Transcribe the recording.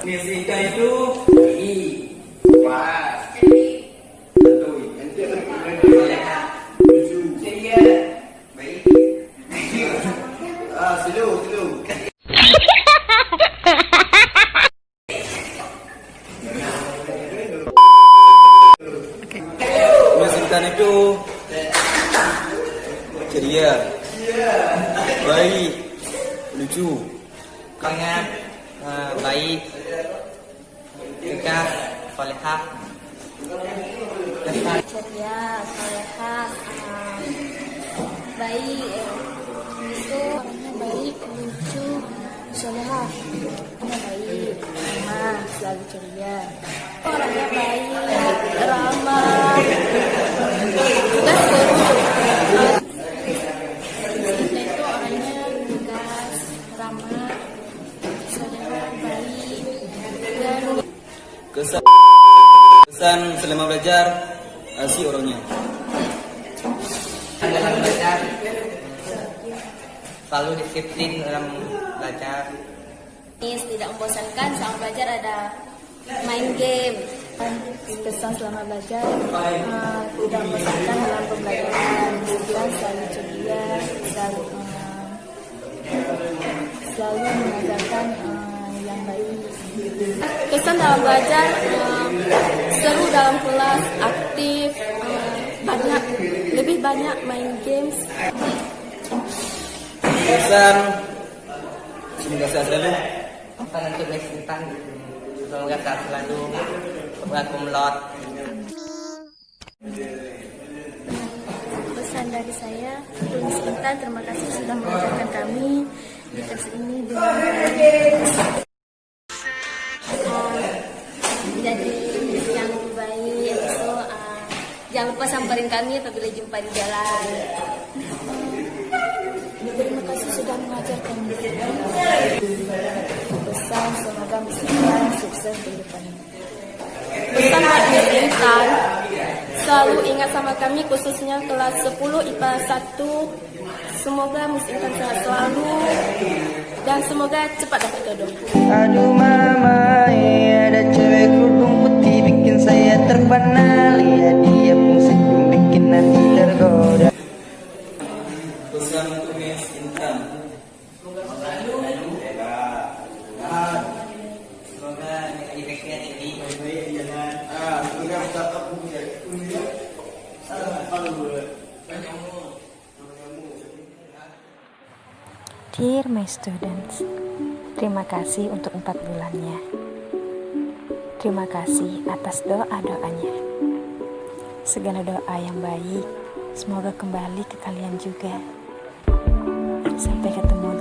Miss Intan itu I. Wah. Intan itu ceria, baik, lucu, Hangat, baik, tegak, solehah, ceria, salehah, baik, itu orangnya baik, lucu, salehah, orangnya baik, ramah, selalu ceria, orangnya baik, ramah, juga seru. Kita itu orangnya tegas, ramah, salehah, baik, dan kesan selama belajar asik orangnya. dalam belajar, selalu disiplin dalam belajar. tidak membosankan, sama belajar ada main game. Kesan selama belajar tidak membosankan dalam pembelajaran, dan selalu ceria, selalu mengajarkan yang baik. Kesan dalam belajar seru dalam kelas, aktif, lebih banyak main games. Kesan semoga sehat selalu. Pesan untuk Miss Intan, semoga sehat selalu, semoga kumlot. Pesan dari saya untuk Miss Intan, terima kasih sudah mengajarkan kami di tes ini dengan jadi Miss yang baik. So, jangan lupa samperin kami apabila jumpa di jalan. Terima kasih sudah mengajarkan kami. Pesan semoga Miss Intan sukses di depannya. Pesan buat Miss Intan, selalu ingat sama kami, khususnya kelas 10 IPA 1. Semoga Miss Intan sehat selalu dan semoga cepat dapat jodoh. Aduh mama, ada cewek kerudung putih bikin saya terpana. Lihat dia pun senyum bikin hati tergoda. Pesan untuk Miss Intan. Semoga IPK-nya tinggi. Dear my students, terima kasih untuk 4 bulannya. Terima kasih atas doa-doanya. Segala doa yang baik, semoga kembali ke kalian juga. Sampai ketemu